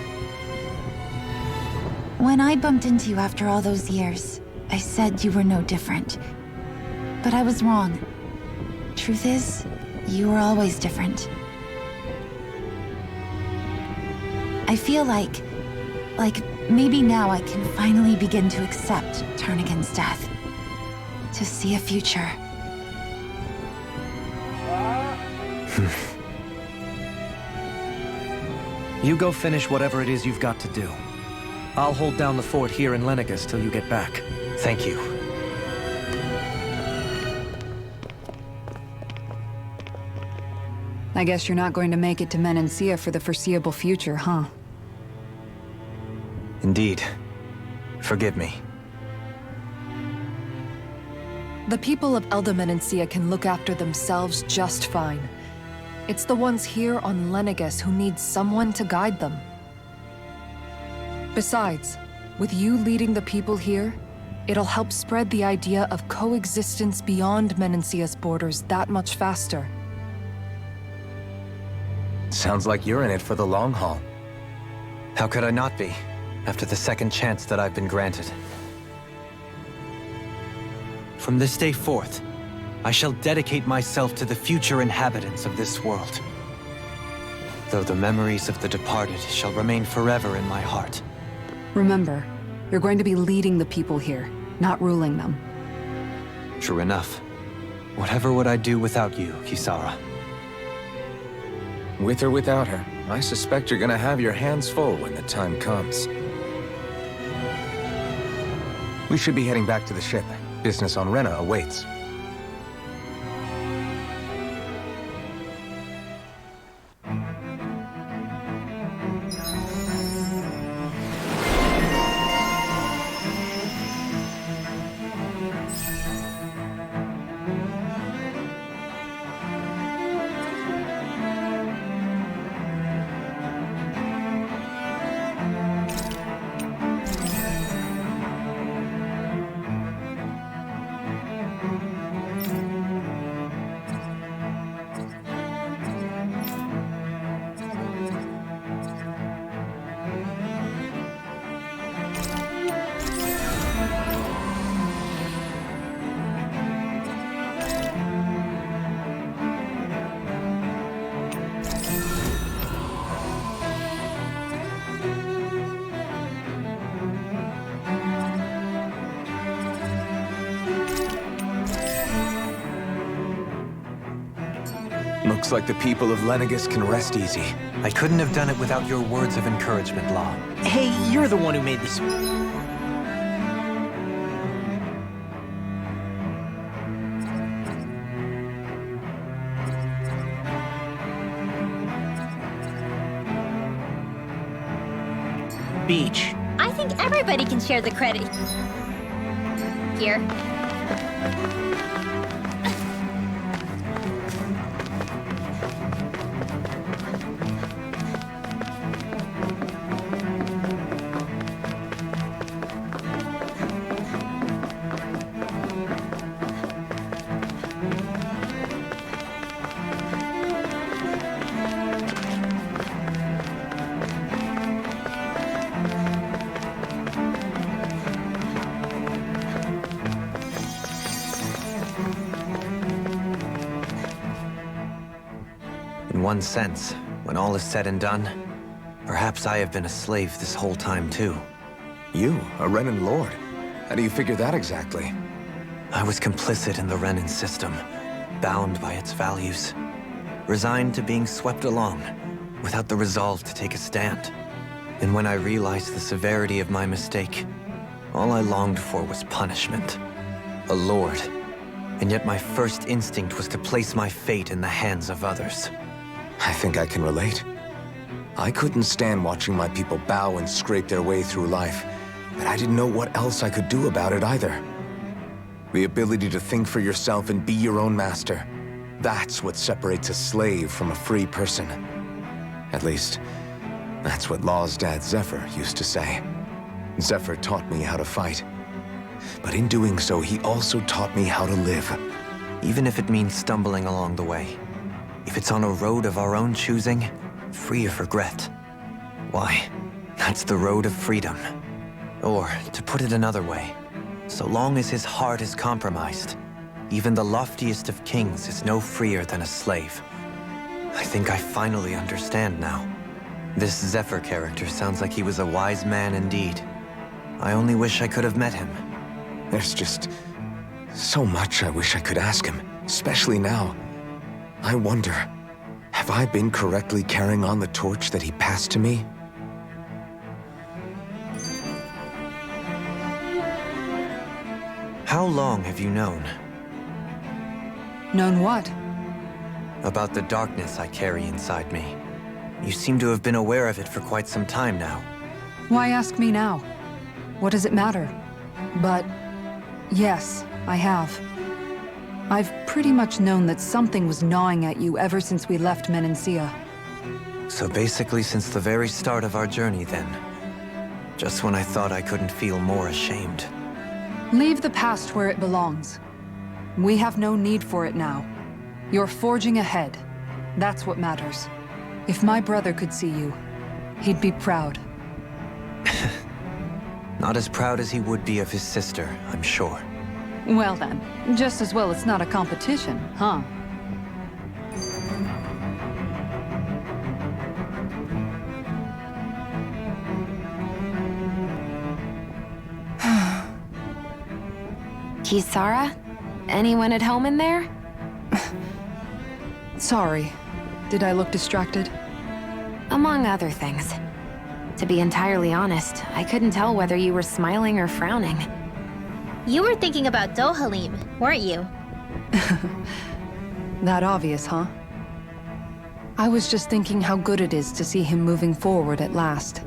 When I bumped into you after all those years, I said you were no different. But I was wrong. Truth is, you were always different. I feel like maybe now I can finally begin to accept Turnigan's death. To see a future. You go finish whatever it is you've got to do. I'll hold down the fort here in Lenegis till you get back. Thank you. I guess you're not going to make it to Menancia for the foreseeable future, huh? Indeed. Forgive me. The people of Elda Menancia can look after themselves just fine. It's the ones here on Lenegis who need someone to guide them. Besides, with you leading the people here, it'll help spread the idea of coexistence beyond Menancia's borders that much faster. Sounds like you're in it for the long haul. How could I not be, after the second chance that I've been granted? From this day forth, I shall dedicate myself to the future inhabitants of this world. Though the memories of the departed shall remain forever in my heart. Remember, you're going to be leading the people here, not ruling them. True enough. Whatever would I do without you, Kisara? With or without her, I suspect you're gonna have your hands full when the time comes. We should be heading back to the ship. Business on Rena awaits. Looks like the people of Lenegis can rest easy. I couldn't have done it without your words of encouragement, Law. Hey, you're the one who made this... beach. I think everybody can share the credit. Here. In one sense, when all is said and done, perhaps I have been a slave this whole time too. You, a Renan Lord? How do you figure that exactly? I was complicit in the Renan system, bound by its values, resigned to being swept along, without the resolve to take a stand. And when I realized the severity of my mistake, all I longed for was punishment. A lord. And yet my first instinct was to place my fate in the hands of others. I think I can relate. I couldn't stand watching my people bow and scrape their way through life, but I didn't know what else I could do about it either. The ability to think for yourself and be your own master, that's what separates a slave from a free person. At least, that's what Law's dad Zephyr used to say. Zephyr taught me how to fight. But in doing so, he also taught me how to live. Even if it means stumbling along the way. If it's on a road of our own choosing, free of regret. Why, that's the road of freedom. Or, to put it another way, so long as his heart is compromised, even the loftiest of kings is no freer than a slave. I think I finally understand now. This Zephyr character sounds like he was a wise man indeed. I only wish I could have met him. There's just so much I wish I could ask him, especially now. I wonder, have I been correctly carrying on the torch that he passed to me? How long have you known? Known what? About the darkness I carry inside me. You seem to have been aware of it for quite some time now. Why ask me now? What does it matter? But yes, I have. I've pretty much known that something was gnawing at you ever since we left Menancia. So basically since the very start of our journey then. Just when I thought I couldn't feel more ashamed. Leave the past where it belongs. We have no need for it now. You're forging ahead. That's what matters. If my brother could see you, he'd be proud. Not as proud as he would be of his sister, I'm sure. Well then, just as well it's not a competition, huh? Kisara? Anyone at home in there? Sorry. Did I look distracted? Among other things. To be entirely honest, I couldn't tell whether you were smiling or frowning. You were thinking about Dohalim, weren't you? That obvious, huh? I was just thinking how good it is to see him moving forward at last.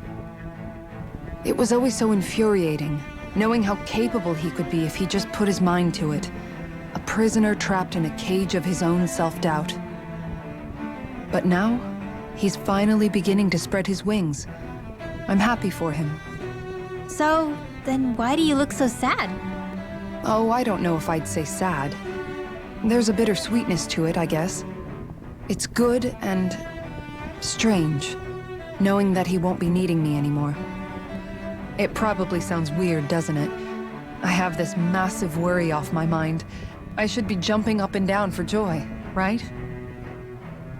It was always so infuriating, knowing how capable he could be if he just put his mind to it. A prisoner trapped in a cage of his own self-doubt. But now, he's finally beginning to spread his wings. I'm happy for him. So, then why do you look so sad? Oh, I don't know if I'd say sad. There's a bittersweetness to it, I guess. It's good and strange, knowing that he won't be needing me anymore. It probably sounds weird, doesn't it? I have this massive worry off my mind. I should be jumping up and down for joy, right?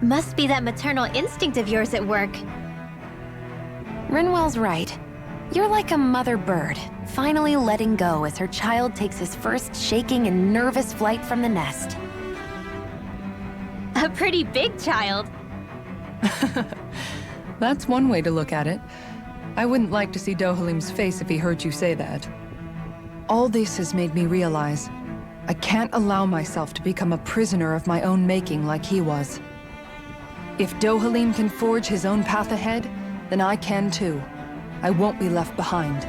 Must be that maternal instinct of yours at work. Rinwell's right. You're like a mother bird, finally letting go as her child takes his first shaking and nervous flight from the nest. A pretty big child. That's one way to look at it. I wouldn't like to see Dohalim's face if he heard you say that. All this has made me realize I can't allow myself to become a prisoner of my own making like he was. If Dohalim can forge his own path ahead, then I can too. I won't be left behind.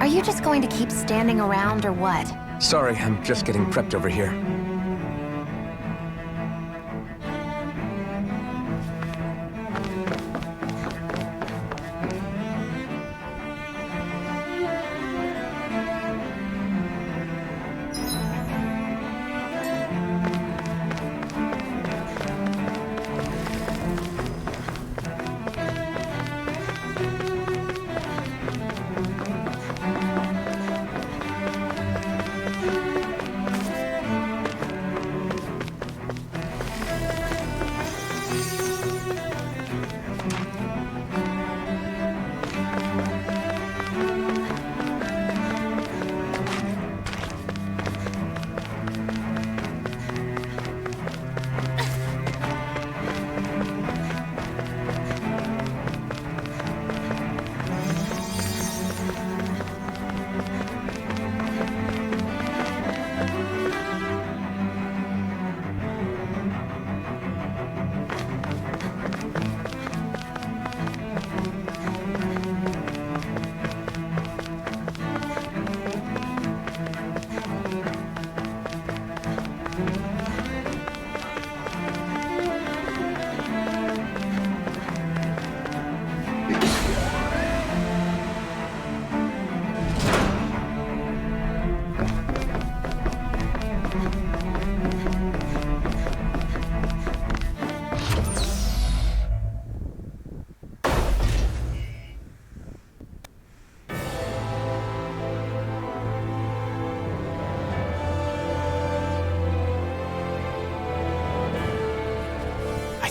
Are you just going to keep standing around or what? Sorry, I'm just getting prepped over here.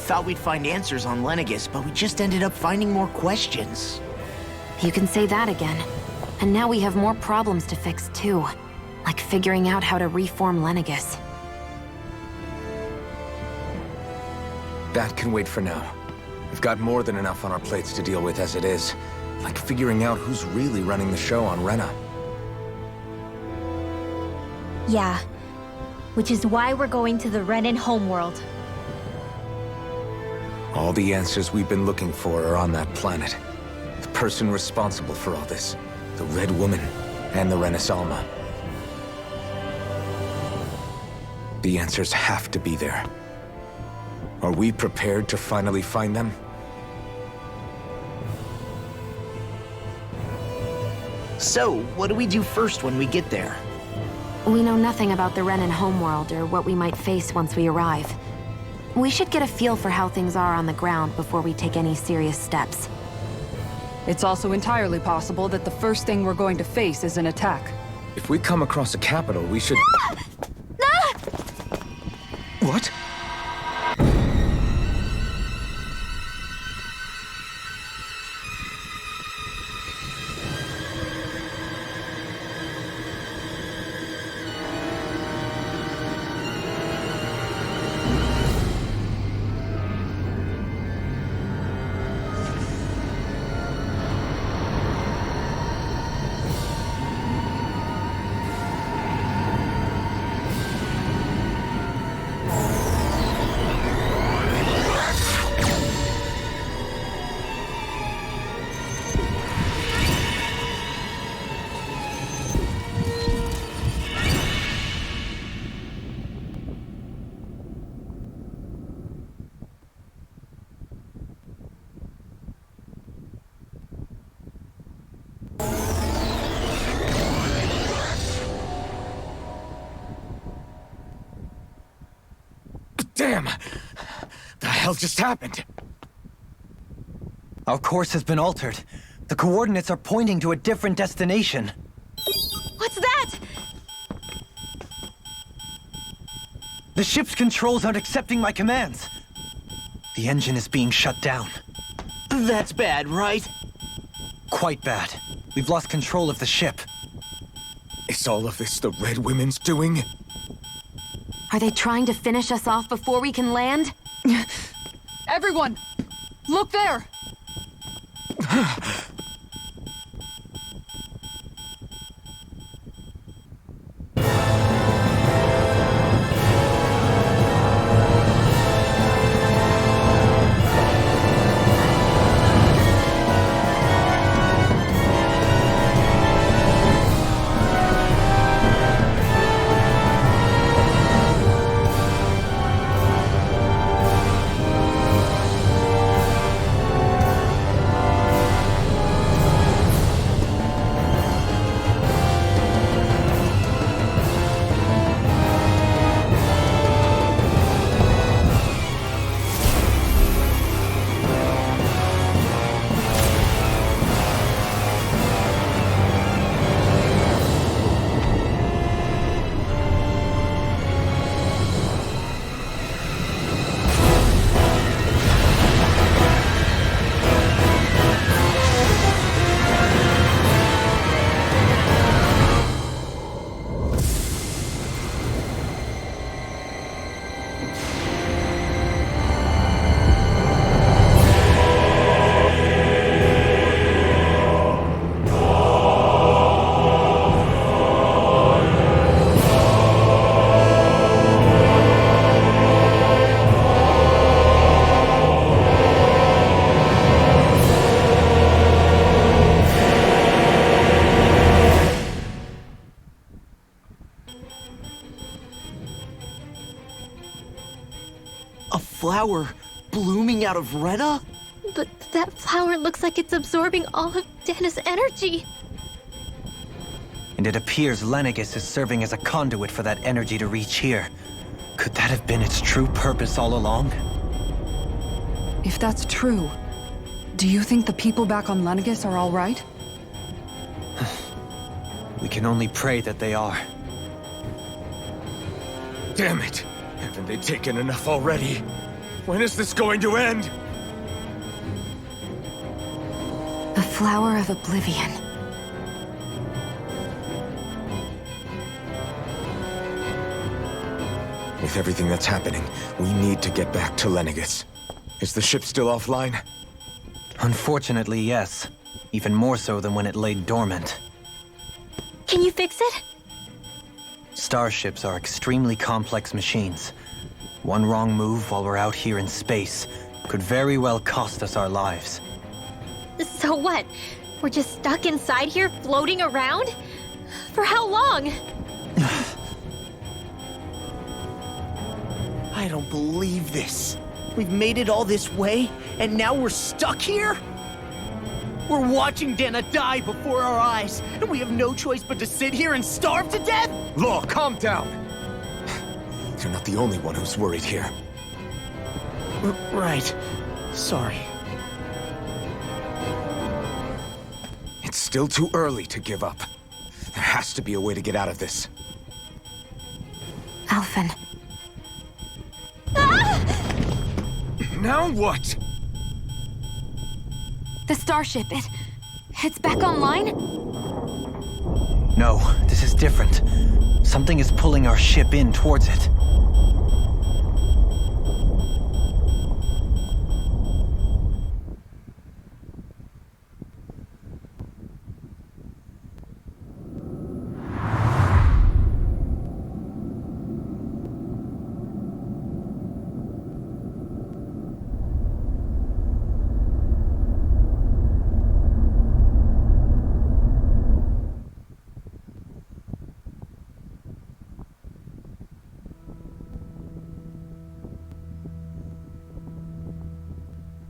Thought we'd find answers on Lenegis, but we just ended up finding more questions. You can say that again. And now we have more problems to fix too. Like figuring out how to reform Lenegis. That can wait for now. We've got more than enough on our plates to deal with as it is. Like figuring out who's really running the show on Rena. Yeah. Which is why we're going to the Renan homeworld. All the answers we've been looking for are on that planet. The person responsible for all this, the Red Woman, and the Renaissance. The answers have to be there. Are we prepared to finally find them? So, what do we do first when we get there? We know nothing about the Renan homeworld or what we might face once we arrive. We should get a feel for how things are on the ground before we take any serious steps. It's also entirely possible that the first thing we're going to face is an attack. If we come across a capital, we should... What? Damn! The hell just happened? Our course has been altered. The coordinates are pointing to a different destination. What's that? The ship's controls aren't accepting my commands. The engine is being shut down. That's bad, right? Quite bad. We've lost control of the ship. Is all of this the Red Women's doing? Are they trying to finish us off before we can land? Everyone! Look there! A flower blooming out of Rena? But that flower looks like it's absorbing all of Dana's energy. And it appears Lenegis is serving as a conduit for that energy to reach here. Could that have been its true purpose all along? If that's true, do you think the people back on Lenegis are all right? We can only pray that they are. Damn it! Haven't they taken enough already? When is this going to end? The Flower of Oblivion. With everything that's happening, we need to get back to Lenegis. Is the ship still offline? Unfortunately, yes. Even more so than when it lay dormant. Can you fix it? Starships are extremely complex machines. One wrong move while we're out here in space could very well cost us our lives. So what? We're just stuck inside here, floating around? For how long? I don't believe this. We've made it all this way, and now we're stuck here? We're watching Dana die before our eyes, and we have no choice but to sit here and starve to death? Law, calm down! You're not the only one who's worried here. Right. Sorry. It's still too early to give up. There has to be a way to get out of this. Alphen. Now what? The starship, it's back online? No, this is different. Something is pulling our ship in towards it.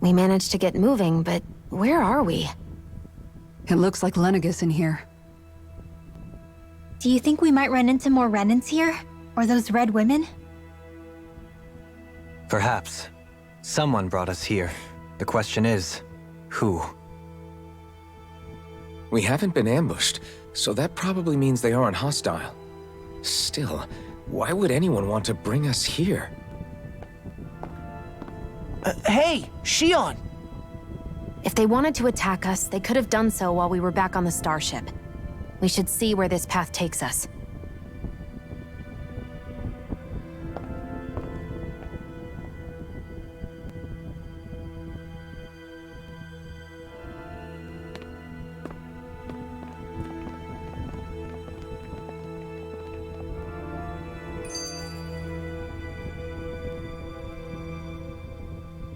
We managed to get moving, but where are we? It looks like Lenegis in here. Do you think we might run into more Renans here? Or those red women? Perhaps. Someone brought us here. The question is, who? We haven't been ambushed, so that probably means they aren't hostile. Still, why would anyone want to bring us here? Hey, Shion! If they wanted to attack us, they could have done so while we were back on the starship. We should see where this path takes us.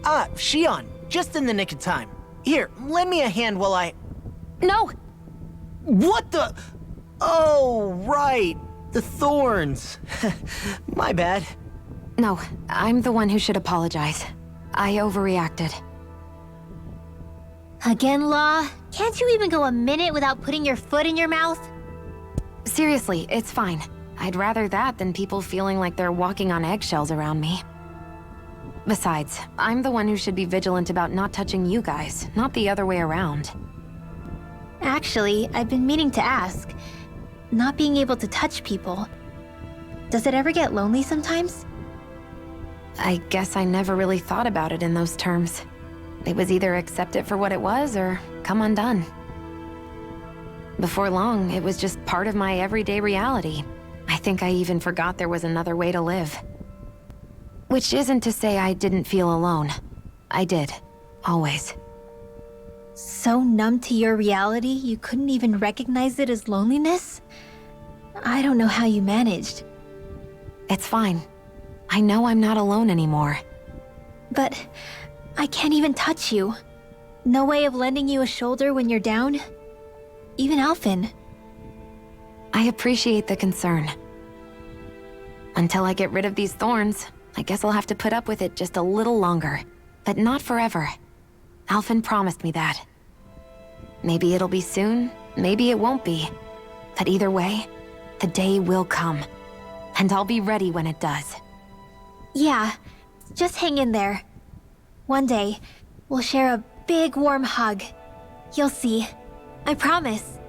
Ah, Shion, just in the nick of time. Here, lend me a hand while I... No! What the... Oh, right. The thorns. My bad. No, I'm the one who should apologize. I overreacted. Again, Law? Can't you even go a minute without putting your foot in your mouth? Seriously, it's fine. I'd rather that than people feeling like they're walking on eggshells around me. Besides, I'm the one who should be vigilant about not touching you guys, not the other way around. Actually, I've been meaning to ask. Not being able to touch people, does it ever get lonely sometimes? I guess I never really thought about it in those terms. It was either accept it for what it was or come undone. Before long, it was just part of my everyday reality. I think I even forgot there was another way to live. Which isn't to say I didn't feel alone. I did. Always. So numb to your reality, you couldn't even recognize it as loneliness? I don't know how you managed. It's fine. I know I'm not alone anymore. But I can't even touch you. No way of lending you a shoulder when you're down? Even Alphen. I appreciate the concern. Until I get rid of these thorns, I guess I'll have to put up with it just a little longer. But not forever. Alphen promised me that. Maybe it'll be soon, maybe it won't be. But either way, the day will come. And I'll be ready when it does. Yeah, just hang in there. One day, we'll share a big warm hug. You'll see. I promise.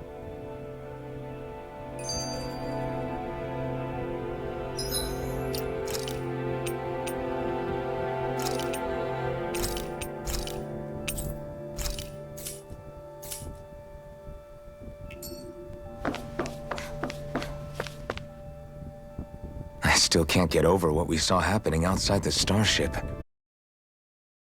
I still can't get over what we saw happening outside the starship.